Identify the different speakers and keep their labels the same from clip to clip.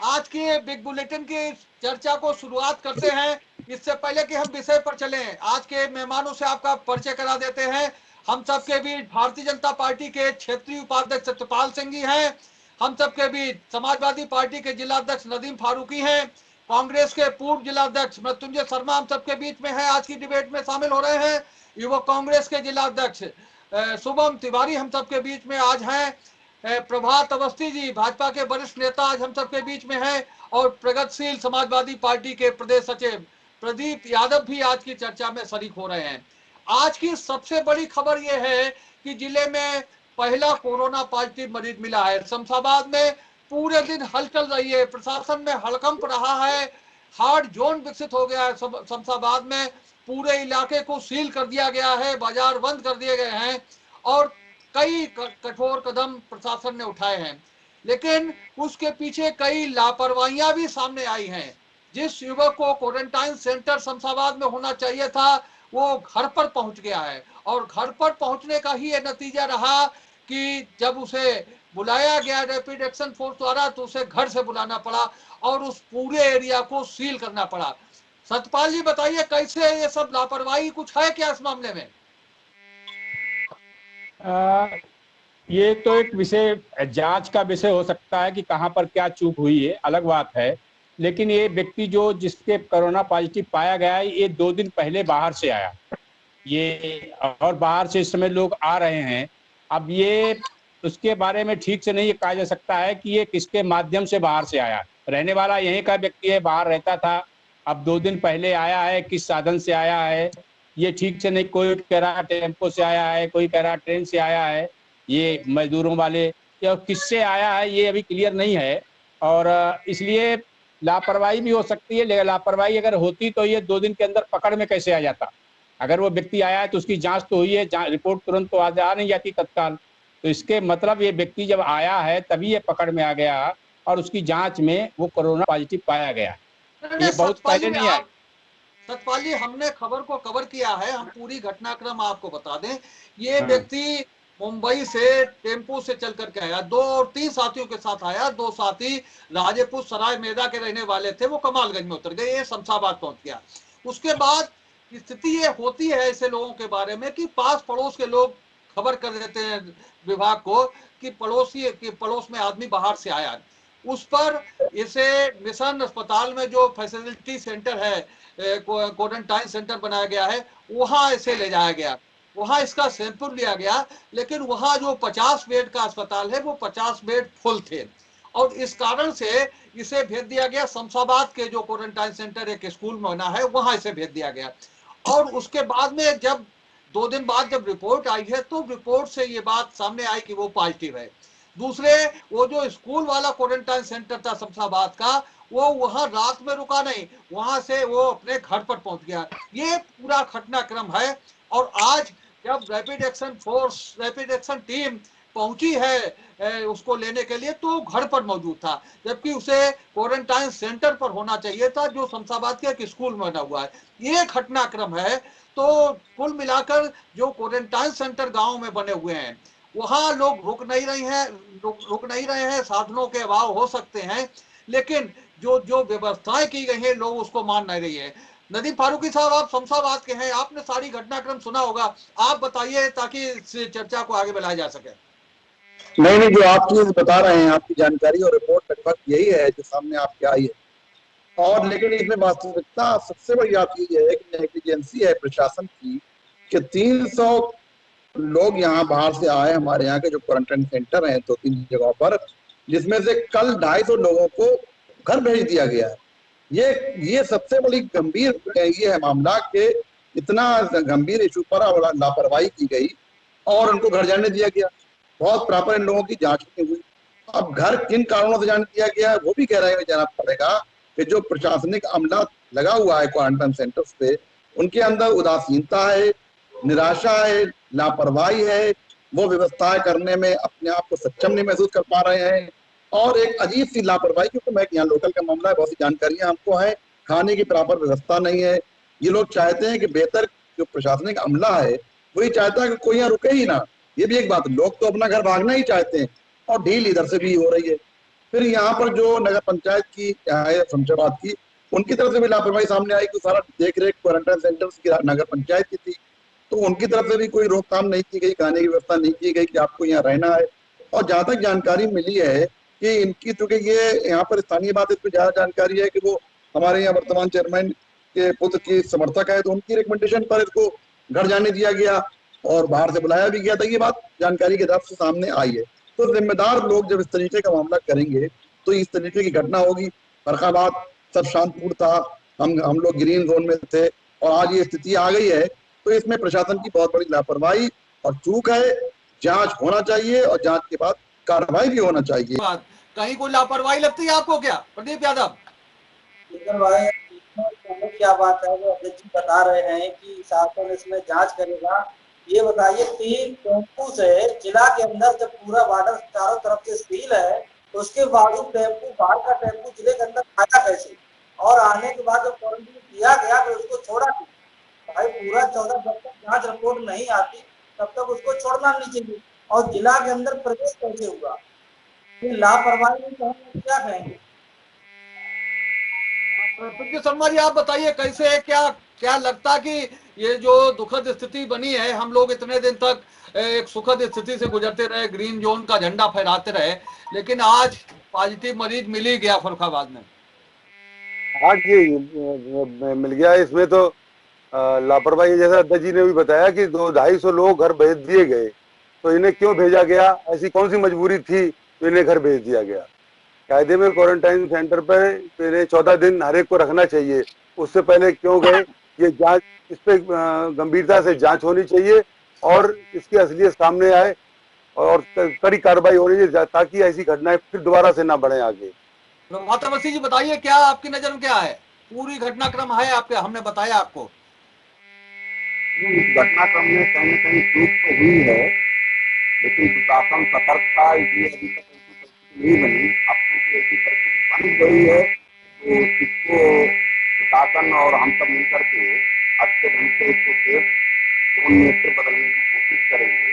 Speaker 1: आज के big bulletin की चर्चा को शुरुआत करते हैं। इससे पहले कि हम विषय पर चलें, आज के मेहमानों से आपका परिचय करा देते हैं। हम सबके बीच भारतीय जनता पार्टी के क्षेत्रीय उपाध्यक्ष सत्यपाल सिंह जी हैं। हम सबके बीच समाजवादी पार्टी के जिलाध्यक्ष नदीम फारूकी हैं। कांग्रेस के पूर्व जिलाध्यक्ष मृत्युंजय शर्मा हम सबके बीच में है, आज की डिबेट में शामिल हो रहे हैं। युवक कांग्रेस के जिलाध्यक्ष शुभम तिवारी हम सबके बीच में आज हैं। प्रभात अवस्थी जी भाजपा के वरिष्ठ नेता आज हम सबके बीच में हैं। और प्रगतिशील समाजवादी पार्टी के प्रदेश सचिव प्रदीप यादव भी आज की चर्चा में शरीक हो रहे हैं। आज की सबसे बड़ी खबर यह है कि जिले में पहला कोरोना पॉजिटिव मरीज मिला है। शमशाबाद में पूरे दिन हलचल रही है, प्रशासन में हड़कंप रहा है। हार्ड जोन विकसित हो गया है शमशाबाद में। पूरे इलाके को सील कर दिया गया है, बाजार बंद कर दिए गए हैं और कई कठोर कदम प्रशासन ने उठाए हैं। लेकिन उसके पीछे कई लापरवाहियां भी सामने आई हैं। जिस युवक को क्वारंटाइन सेंटर शमशाबाद में होना चाहिए था, वो घर पर पहुंच गया है। और घर पर पहुंचने का ही ये नतीजा रहा कि जब उसे बुलाया गया रैपिड एक्शन फोर्स द्वारा तो उसे घर से बुलाना पड़ा और उस पूरे एरिया को सील करना पड़ा। सतपाल जी बताइए, कैसे ये सब लापरवाही कुछ है क्या इस मामले में?
Speaker 2: ये तो एक विषय जांच का विषय हो सकता है कि कहां पर क्या चूक हुई है, अलग बात है। लेकिन ये व्यक्ति जो जिसके कोरोना पॉजिटिव पाया गया है, ये 2 दिन पहले बाहर से आया ये, और बाहर से इस समय लोग आ रहे हैं। अब ये उसके बारे में ठीक से नहीं कहा जा सकता है कि ये किसके माध्यम से बाहर से आया। रहने वाला यहीं का व्यक्ति है, बाहर रहता था। अब 2 दिन पहले आया है, किस साधन से आया है ये ठीक से नहीं, कोई कह रहा टेम्पो से आया है, कोई कह रहा ट्रेन से आया है, ये मजदूरों वाले, या किससे आया है ये अभी क्लियर नहीं है। और इसलिए लापरवाही भी हो सकती है। लेकिन लापरवाही अगर होती तो ये 2 दिन के अंदर पकड़ में कैसे आ जाता। अगर वो व्यक्ति आया है तो उसकी जांच तो हुई है, रिपोर्ट तुरंत तो आ नहीं जाती तत्काल। तो इसके मतलब ये व्यक्ति जब आया है तभी ये पकड़ में आ गया और उसकी जांच में वो कोरोना पॉजिटिव पाया गया। ये बहुत
Speaker 1: सतपाल
Speaker 2: पहले
Speaker 1: जी
Speaker 2: नहीं आया।
Speaker 1: सतपाल जी, हमने खबर को कवर किया है, हम पूरी घटनाक्रम आपको बता दें। ये
Speaker 2: हाँ।
Speaker 1: व्यक्ति मुंबई से टेम्पो से चल करके आया, 2 और 3 साथियों के साथ आया। 2 साथी राजेपुर सराय मेदा के रहने वाले थे, वो कमालगंज में उतर गए, ये शमशाबाद पहुंच गया। उसके बाद स्थिति ये होती है ऐसे लोगों के बारे में कि पास पड़ोस के लोग खबर कर देते हैं विभाग को कि पड़ोसी कि पड़ोस में आदमी बाहर से आया। उस पर इसे मिशन अस्पताल में जो फैसिलिटी सेंटर है, क्वारंटाइन सेंटर बनाया गया है, वहां इसे ले जाया गया, वहां इसका सैंपल लिया गया। लेकिन वहां जो 50 बेड का अस्पताल है, वो 50 बेड फुल थे और इस कारण से इसे भेज दिया गया शमशाबाद के जो क्वारंटाइन सेंटर एक स्कूल में बना है, वहां इसे भेज दिया गया। और उसके बाद में जब 2 दिन बाद जब रिपोर्ट आई है तो रिपोर्ट से ये बात सामने आई कि वो पॉजिटिव है। दूसरे, वो जो स्कूल वाला क्वारंटाइन सेंटर था शमशाबाद का, वो वहां रात में रुका नहीं, वहां से वो अपने घर पर पहुंच गया। ये पूरा घटनाक्रम है। और आज जब रैपिड एक्शन टीम पहुंची है उसको लेने के लिए, तो घर पर मौजूद था, जबकि उसे क्वारंटाइन सेंटर पर होना चाहिए था जो शमशाबाद के एक स्कूल में बना हुआ है। ये घटनाक्रम है। तो कुल मिलाकर जो क्वारंटाइन सेंटर गांव में बने हुए हैं, वहां लोग रुक नहीं रहे हैं, साधनों के अभाव हो सकते हैं, लेकिन जो जो व्यवस्थाएं की गई हैं लोग उसको मान नहीं रही है। नदीम फारूकी साहब, आप शमशाबाद के हैं, आपने सारी घटनाक्रम सुना होगा, आप बताइए ताकि इस चर्चा को आगे बढ़ाया जा सके।
Speaker 3: नहीं नहीं, जो आप चीज बता रहे हैं, आपकी जानकारी और रिपोर्ट लगभग यही है जो सामने आपके आई है। और लेकिन इसमें वास्तविकता सबसे बड़ी बात ये है कि नेग्लिजेंसी है प्रशासन की कि 300 लोग यहाँ बाहर से आए हमारे यहाँ के जो क्वारंटाइन सेंटर हैं 2-3 जगहों पर, जिसमें से कल 250 लोगों को घर भेज दिया गया है। ये सबसे बड़ी गंभीर ये है मामला कि इतना गंभीर इशू पर लापरवाही की गई और उनको घर जाने दिया गया। बहुत प्रॉपर इन लोगों की जांच नहीं हुई। अब घर किन कारणों से जाने दिया गया है वो भी कह रहे हैं, जाना पड़ेगा कि जो प्रशासनिक अमला लगा हुआ है क्वारंटाइन सेंटर्स पे, उनके अंदर उदासीनता है, निराशा है, लापरवाही है। वो व्यवस्थाएं करने में अपने आप को सक्षम नहीं महसूस कर पा रहे हैं और एक अजीब सी लापरवाही, क्योंकि मैं यहाँ लोकल का मामला है, बहुत सी जानकारियां हमको है, खाने की प्रॉपर व्यवस्था नहीं है। ये लोग चाहते हैं कि बेहतर जो प्रशासनिक अमला है वही चाहता है कि कोई यहाँ रुके ही ना। ये भी एक बात, लोग तो अपना घर भागना ही चाहते हैं और ढील इधर से भी हो रही है। फिर यहाँ पर जो नगर पंचायत की है शमशाबाद की, उनकी तरफ से भी लापरवाही सामने आई कि सारा देख रेख क्वारंटाइन सेंटर्स की नगर पंचायत की थी, तो उनकी तरफ से भी कोई रोकथाम नहीं की गई, खाने की व्यवस्था नहीं की गई कि आपको यहाँ रहना है। और जहां तक जानकारी मिली है कि इनकी, चूंकि ये यहाँ पर स्थानीय बात है, इसमें ज्यादा जानकारी है कि वो हमारे यहाँ वर्तमान चेयरमैन के पुत्र की समर्थक है, तो उनकी रिकमेंडेशन पर इसको घर जाने दिया गया और बाहर से बुलाया भी गया था। ये बात जानकारी के तरफ से सामने आई है। तो जिम्मेदार लोग जब इस तरीके का मामला करेंगे तो इस तरीके की घटना होगी। फर्रुखाबाद सब शांतिपूर्ण था, हम लोग ग्रीन जोन में थे और आज ये स्थिति आ गई है, तो इसमें प्रशासन की बहुत बड़ी लापरवाही और चूक है। जांच होना चाहिए और जांच के बाद कार्रवाई भी होना चाहिए।
Speaker 1: कहीं कोई लापरवाही लगती है आपको क्या, प्रदीप यादव?
Speaker 4: भाई क्या बात है, वो अध्यक्ष जी बता रहे हैं कि शासन इसमें जांच करेगा। ये बताइए 3 टेम्पू से जिला के अंदर जब पूरा बॉर्डर चारों तरफ से सील है, तो उसके बावजूद टेम्पू, बाहर का टेम्पू जिले के अंदर आया कैसे? और आने के बाद जब क्वारंटीन किया गया तो उसको छोड़ा क्यों? भाई पूरा 14 जब तक जांच रिपोर्ट नहीं आती तब तक उसको छोड़ना नहीं चाहिए। और जिला के अंदर प्रवेश कैसे हुआ? ये लापरवाही नहीं कहेंगे, क्या कहेंगे?
Speaker 1: पृथ्वी शर्मा जी, आप बताइए कैसे है, क्या क्या लगता कि ये जो दुखद स्थिति बनी है, हम लोग इतने दिन तक एक सुखद स्थिति से गुजरते रहे, ग्रीन जोन का झंडा फहराते रहे, लेकिन आज पॉजिटिव मरीज मिल ही गया फर्रुखाबाद में।
Speaker 5: हाँ जी, मिल गया। इसमें तो लापरवाही, जैसा अध्यक्ष जी ने भी बताया कि 200-250 लोग घर भेज दिए गए, तो इन्हें क्यों भेजा गया? ऐसी कौन सी मजबूरी थी तो इन्हें घर भेज दिया गया? कायदे में क्वारंटाइन सेंटर पर इन्हें 14 दिन हर एक को रखना चाहिए, उससे पहले क्यों गए? ये जांच, इस पे गंभीरता से जांच होनी चाहिए और इसकी असलियत सामने आए और कड़ी कार्रवाई होनी चाहिए ताकि ऐसी घटनाएं फिर दोबारा से ना बढ़े आगे।
Speaker 1: मातावसी जी बताइए, क्या आपकी नजर में क्या है? पूरी घटनाक्रम है आपके, हमने बताया आपको।
Speaker 6: घटनाक्रम में कहीं न कहीं चूक तो हुई है, लेकिन प्रशासन सतर्क था, इसलिए अभी तक ऐसी परिस्थिति नहीं बनी। अब तो ऐसी परिस्थिति बन गई है तो इसको प्रशासन और हम सब मिलकर के अच्छे ढंग से इसको सेफ जोन में फिर बदलने की कोशिश करेंगे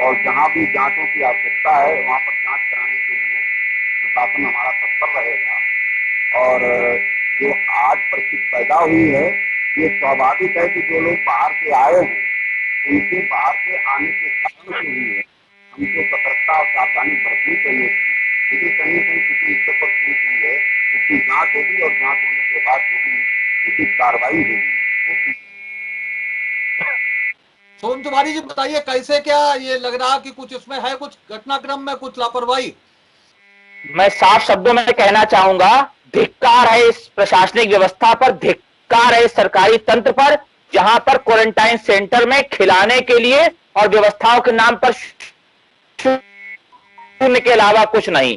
Speaker 6: और जहाँ भी जांचों की आवश्यकता है वहाँ पर जांच कराने के लिए प्रशासन हमारा तत्पर रहेगा। और जो आज परिस्थिति पैदा हुई है, ये स्वाभाविक है कि जो लोग बाहर से आए हैं उनके बाहर से आने के कारण से हुई है। हमको सतर्कता और सावधानी बरतनी चाहिए थी, लेकिन कहीं न कहीं किसी स्तर पर चूक हुई है, उसकी जांच होगी और जांच होने के बाद जो भी उचित कार्रवाई होगी वो ठीक।
Speaker 1: सोम तिवारी जी बताइए, कैसे, क्या ये लग रहा कि कुछ इसमें है, कुछ घटनाक्रम में कुछ लापरवाही?
Speaker 7: मैं साफ शब्दों में कहना चाहूंगा, धिक्कार है इस प्रशासनिक व्यवस्था पर, धिक्कार है इस सरकारी तंत्र पर, जहां पर क्वारंटाइन सेंटर में खिलाने के लिए और व्यवस्थाओं के नाम पर शून्य के अलावा कुछ नहीं।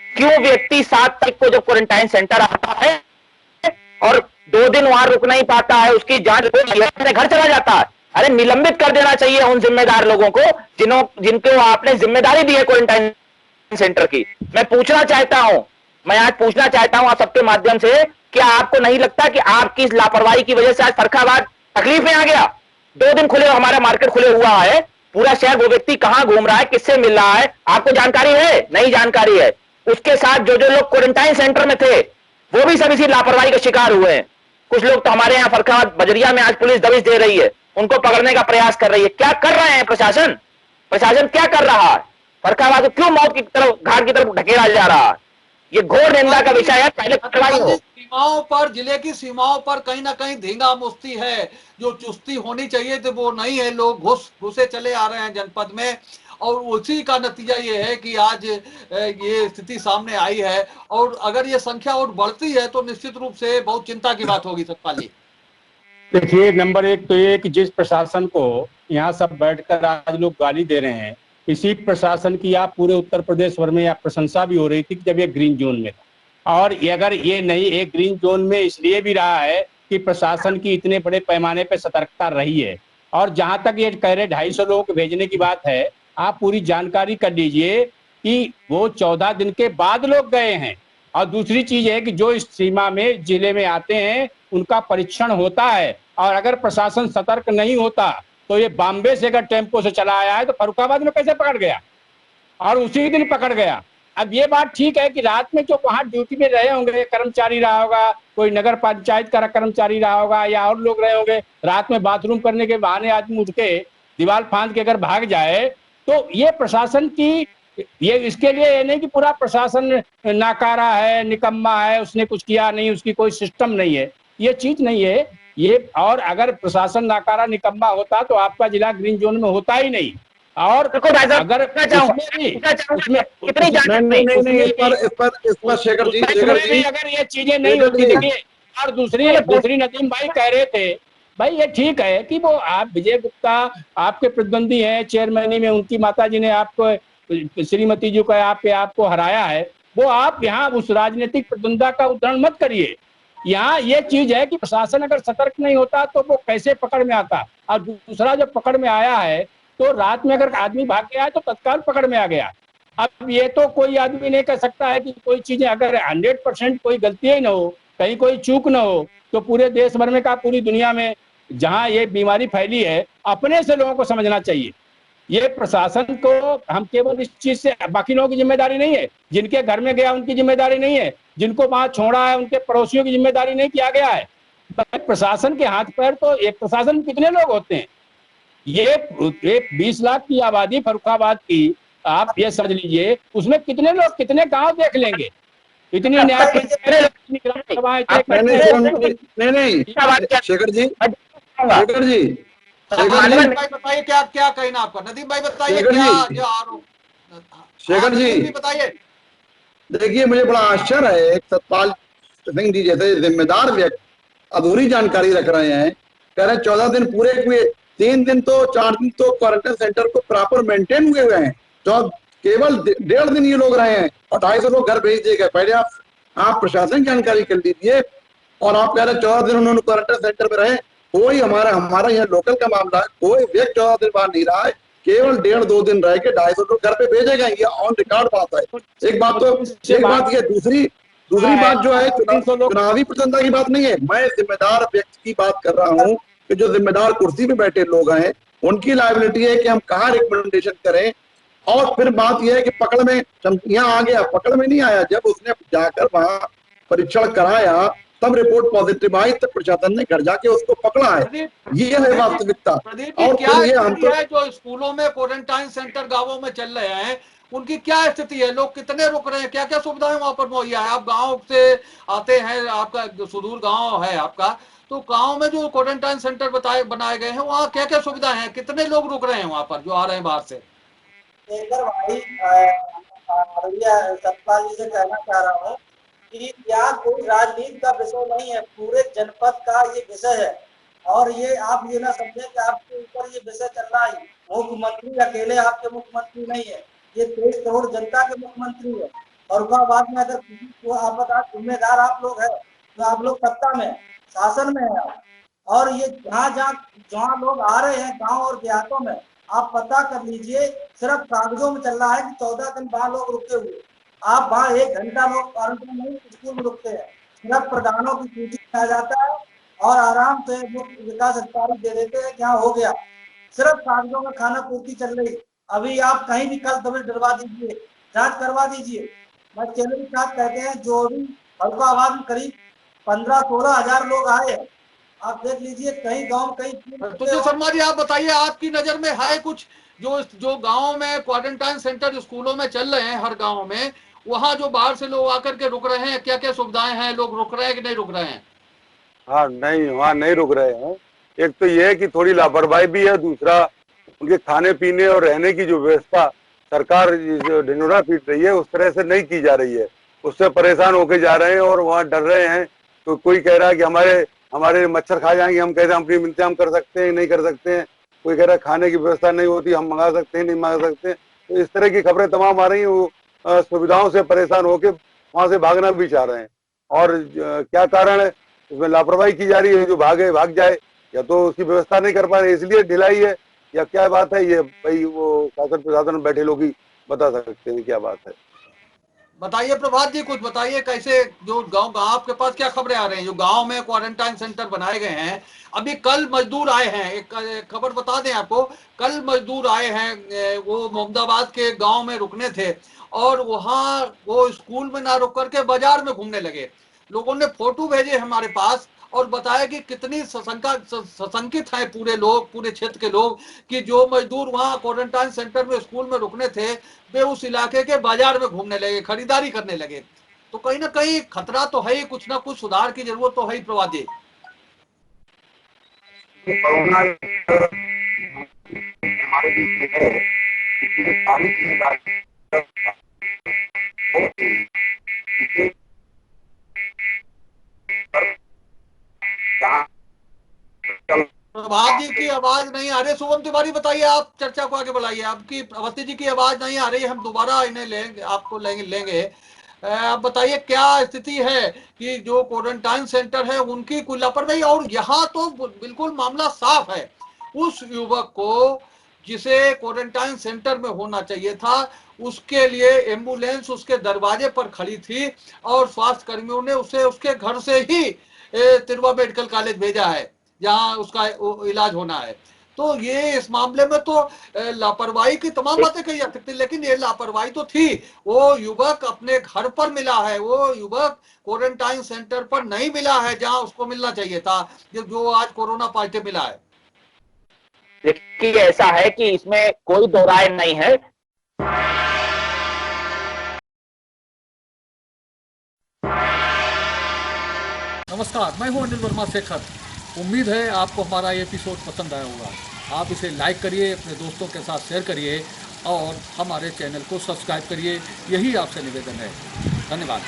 Speaker 7: क्यों व्यक्ति 7 तारीख को जब क्वारंटाइन सेंटर आता है और 2 दिन वहां रुक नहीं पाता है, उसकी जांच अपने घर चला जाता है? अरे निलंबित कर देना चाहिए उन जिम्मेदार लोगों को जिनको आपने जिम्मेदारी दी है क्वारंटाइन सेंटर की। मैं पूछना चाहता हूं, मैं आज पूछना चाहता हूं आप सबके माध्यम से, क्या आपको नहीं लगता कि आपकी इस लापरवाही की वजह से आज फर्रुखाबाद तकलीफ में आ गया? 2 दिन खुले, हमारा मार्केट खुले हुआ है, पूरा शहर, वो व्यक्ति कहां घूम रहा है, किससे मिल रहा है, आपको जानकारी है? नहीं जानकारी है। उसके साथ जो जो लोग क्वारंटाइन सेंटर में थे वो भी सब इसी लापरवाही का शिकार हुए हैं। कुछ लोग तो हमारे यहाँ फर्रुखाबाद बजरिया में आज पुलिस दबिश दे रही है, उनको पकड़ने का प्रयास कर रही है। क्या कर रहे हैं प्रशासन? प्रशासन क्या कर रहा है? फर्रुखाबाद को क्यों मौत की तरफ, घाट की तरफ ढकेला जा रहा है? ये घोर निंदा का विषय है। पहले कार्रवाई हो।
Speaker 1: सीमाओं पर, जिले की सीमाओं पर कहीं ना कहीं धींगा मुश्ती है, जो चुस्ती होनी चाहिए थी वो नहीं है। लोग घुसे चले आ रहे हैं जनपद में और उसी का नतीजा ये है कि आज ये स्थिति सामने आई है। और अगर ये संख्या और बढ़ती है तो निश्चित रूप से बहुत चिंता की बात होगी। सतपाल जी
Speaker 2: देखिए, नंबर 1 तो ये कि जिस प्रशासन को यहाँ सब बैठकर आज लोग गाली दे रहे हैं, इसी प्रशासन की आप पूरे उत्तर प्रदेश भर में आप प्रशंसा भी हो रही थी जब ये ग्रीन जोन में था। और अगर ये नहीं, एक ग्रीन जोन में इसलिए भी रहा है कि प्रशासन की इतने बड़े पैमाने पे सतर्कता रही है। और जहां तक ये कह रहे 250 लोगों को भेजने की बात है, आप पूरी जानकारी कर लीजिए कि वो 14 दिन के बाद लोग गए हैं। और दूसरी चीज है कि जो इस सीमा में जिले में आते हैं उनका परीक्षण होता है, और अगर प्रशासन सतर्क नहीं होता तो ये बॉम्बे से अगर टेम्पो से चला आया है तो फर्रुखाबाद में कैसे पकड़ गया और उसी दिन पकड़ गया। अब ये बात ठीक है कि रात में जो वहां ड्यूटी में रहे होंगे, कर्मचारी रहा होगा, कोई नगर पंचायत का कर्मचारी रहा होगा या और लोग रहे होंगे, रात में बाथरूम करने के बहाने आदमी उठ के दीवार फांद के अगर भाग जाए, तो ये प्रशासन की, ये इसके लिए ये नहीं कि पूरा प्रशासन नाकारा है, निकम्मा है, उसने कुछ किया नहीं, उसकी कोई सिस्टम नहीं है, ये चीज नहीं है ये। और अगर प्रशासन नाकारा निकम्मा होता तो आपका जिला ग्रीन जोन में होता ही नहीं। और अगर उसमें
Speaker 3: नहीं, इस पर शेखर जी
Speaker 2: अगर ये चीजें नहीं होती, देखिए। और दूसरी नदीम भाई कह रहे थे, भाई ये ठीक है कि वो आप विजय गुप्ता आपके प्रतिद्वंदी हैं, चेयरमैनी में उनकी माता जी ने आपको, श्रीमती जी को आपको हराया है, वो आप यहाँ उस राजनीतिक प्रतिद्वंदा का उदाहरण मत करिए। यहाँ ये चीज है कि प्रशासन अगर सतर्क नहीं होता तो वो कैसे पकड़ में आता। और दूसरा जब पकड़ में आया है तो रात में अगर आदमी भाग गया है तो तत्काल पकड़ में आ गया। अब ये तो कोई आदमी नहीं कह सकता है कि कोई चीजें अगर 100% कोई गलती ही ना हो, कहीं कोई चूक ना हो, तो पूरे देश भर में का पूरी दुनिया में जहां ये बीमारी फैली है, अपने से लोगों को समझना चाहिए। ये प्रशासन को हम केवल इस चीज से, बाकी लोगों की जिम्मेदारी नहीं है, जिनके घर में गया उनकी जिम्मेदारी नहीं है, जिनको वहां छोड़ा है उनके पड़ोसियों की जिम्मेदारी नहीं किया गया है। प्रशासन के हाथ पैर, तो एक प्रशासन में कितने लोग होते हैं? ये 20 लाख की आबादी फर्रुखाबाद की, आप ये समझ लीजिए, उसमें कितने लोग कितने गांव देख लेंगे? इतनी न्याय
Speaker 3: नहीं, शेखर जी
Speaker 1: बताइए क्या कहना आपका, नदीम भाई बताइए क्या जो आरोप।
Speaker 3: शेखर जी
Speaker 1: बताइए।
Speaker 3: देखिए, मुझे बड़ा आश्चर्य है, एक सतपाल सिंह जी जैसे जिम्मेदार व्यक्ति अधूरी जानकारी रख रहे हैं। कह रहे 14 दिन पूरे हुए, 3 दिन तो 4 दिन तो क्वारंटाइन सेंटर को प्रॉपर मेंटेन हुए हैं, तो केवल 1.5 दिन ये लोग रहे हैं और 250 लोग घर भेज दिए गए। पहले आप प्रशासन की जानकारी कर लीजिए। और आप कह रहे 14 दिन उन्होंने क्वारंटाइन सेंटर में रहे। कोई हमारा यहाँ लोकल का मामला है, कोई व्यक्ति 14 दिन बाहर नहीं रहा है, केवल 1.5-2 दिन रह के 250 लोग घर पे भेजे गए। ये ऑन रिकॉर्ड बात है। एक बात ये, दूसरी बात जो है चुनावी प्रतिद्वंदा की बात नहीं है, मैं जिम्मेदार व्यक्ति की बात कर रहा हूँ कि जो जिम्मेदार कुर्सी पे बैठे लोग हैं उनकी लायबिलिटी है कि हम कहाँ रिकमेंडेशन करें। और फिर बात यह है कि पकड़ में यहाँ आ गया, पकड़ में नहीं आया। जब उसने जाकर वहां परीक्षण कराया तब रिपोर्ट पॉजिटिव आई, तब प्रशासन ने घर जाके उसको पकड़ा है। ये है वास्तविकता।
Speaker 1: और क्या ये हम तो जो स्कूलों में क्वारंटाइन सेंटर गांवों में चल रहे हैं, उनकी क्या स्थिति है? लोग कितने रुक रहे हैं? क्या क्या सुविधाएं वहां पर मुहैया है? आप गाँव से आते हैं, आपका सुदूर गाँव है आपका, तो गाँव में जो क्वारंटाइन सेंटर बनाए गए हैं वहाँ क्या क्या सुविधाएं हैं? कितने लोग रुक रहे हैं वहां पर जो आ रहे हैं बाहर से?
Speaker 4: भाई सतपाल जी से कहना चाह रहा हूँ कि यहाँ कोई राजनीति का विषय नहीं है, पूरे जनपद का ये विषय है। और ये आप ये ना समझे कि आपके ऊपर ये विषय चल रहा है, मुख्यमंत्री अकेले आपके मुख्यमंत्री नहीं है, ये 23 करोड़ जनता के मुख्यमंत्री है। और बाद में अगर किसी को आपदा जिम्मेदार आप लोग है तो आप लोग सत्ता में, शासन में है। और ये जहाँ लोग आ रहे हैं गाँव और देहातों में, आप पता कर लीजिए, सिर्फ कागजों में चल रहा है कि 14 दिन वहां लोग रुके हुए। आप वहां 1 घंटा लोग क्वारंटाइन नहीं स्कूल में रुकते हैं, सिर्फ प्रधानों की सूची में आ जाता है और आराम से विकास अधिकारी दे देते हैं कि हाँ हो गया। सिर्फ कागजों में खाना पूर्ति चल रही। अभी आप कहीं भी कल दबिश डलवा दीजिए, जांच करवा दीजिए। मैं चैनल के साथ कहते हैं, जो भी फर्रुखाबाद में करीब 15-16 हजार लोग आए, आप देख लीजिए, कहीं गांव कहीं।
Speaker 1: तो शर्मा जी, आप बताइए, आपकी नजर में है कुछ जो गांव में क्वारंटाइन सेंटर स्कूलों में चल रहे हैं, हर गांव में, वहां जो बाहर से लोग आकर के रुक रहे हैं, क्या क्या सुविधाएं हैं? लोग रुक रहे हैं कि नहीं रुक रहे हैं?
Speaker 5: हाँ, नहीं, वहाँ नहीं रुक रहे हैं। एक तो ये है कि थोड़ी लापरवाही भी है, दूसरा उनके खाने पीने और रहने की जो व्यवस्था सरकार जो ढिंढोरा पीट रही है उस तरह से नहीं की जा रही है। उससे परेशान होके जा रहे हैं और वहाँ डर रहे हैं। तो कोई कह रहा है कि हमारे मच्छर खा जाएंगे, हम कहते हैं हम अपनी इंतजाम कर सकते हैं, नहीं कर सकते हैं। कोई कह रहा है खाने की व्यवस्था नहीं होती, हम मंगा सकते हैं, नहीं मंगा सकते। तो इस तरह की खबरें तमाम आ रही हैं। वो सुविधाओं से परेशान होकर वहां से भागना भी चाह रहे हैं। और क्या कारण है? उसमें लापरवाही की जा रही है, जो भाग जाए, या तो उसकी व्यवस्था नहीं कर पा रहे इसलिए ढिलाई है, या क्या बात है? ये भाई वो शासन प्रशासन में बैठे लोग ही बता सकते हैं क्या बात है।
Speaker 1: बताइए प्रभात जी, कुछ बताइए, कैसे जो गांव आपके पास क्या खबरें आ रही हैं? जो गांव में क्वारंटाइन सेंटर बनाए गए हैं, अभी कल मजदूर आए हैं, एक खबर बता दें आपको, कल मजदूर आए हैं, वो मोहम्मदाबाद के गांव में रुकने थे और वहां वो स्कूल में ना रुक करके बाजार में घूमने लगे। लोगों ने फोटो भेजे हमारे पास और बताया कि कितनी सशंकित है पूरे लोग, पूरे क्षेत्र के लोग, कि जो मजदूर वहां क्वारंटाइन सेंटर में स्कूल में रुकने थे वे उस इलाके के बाजार में घूमने लगे, खरीदारी करने लगे। तो कहीं ना कहीं खतरा तो है ही, कुछ ना कुछ सुधार की जरूरत तो है ही प्रभात जी।
Speaker 6: कोरोना हमारे बीच में है, इसमें सारी जिम्मेदारी
Speaker 1: प्रभात जी की आवाज नहीं आ रही। शुभम तिवारी बताइए, आप चर्चा को आगे बढ़ाइए। आपकी अवस्थी जी की आवाज नहीं आ रही, हम दोबारा इन्हें लेंगे, आपको लेंगे। आप बताइए क्या स्थिति है कि जो क्वारंटाइन सेंटर है उनकी कोई लापरवाही, और यहाँ तो बिल्कुल मामला साफ है। उस युवक को जिसे क्वारंटाइन सेंटर में होना चाहिए था, उसके लिए एम्बुलेंस उसके दरवाजे पर खड़ी थी और स्वास्थ्य कर्मियों ने उसे उसके घर से ही तिरवा मेडिकल कॉलेज भेजा है जहां उसका इलाज होना है। तो ये इस मामले में तो लापरवाही की तमाम बातें कही जा सकती, लेकिन ये लापरवाही तो थी। वो युवक अपने घर पर मिला है, वो युवक क्वारंटाइन सेंटर पर नहीं मिला है जहां उसको मिलना चाहिए था, जो आज कोरोना पॉजिटिव मिला है।
Speaker 7: देखिए ऐसा है कि इसमें कोई दो राय नहीं है।
Speaker 1: नमस्कार, मैं हूं अनिल वर्मा शेखर। उम्मीद है आपको हमारा ये एपिसोड पसंद आया होगा। आप इसे लाइक करिए, अपने दोस्तों के साथ शेयर करिए और हमारे चैनल को सब्सक्राइब करिए। यही आपसे निवेदन है। धन्यवाद।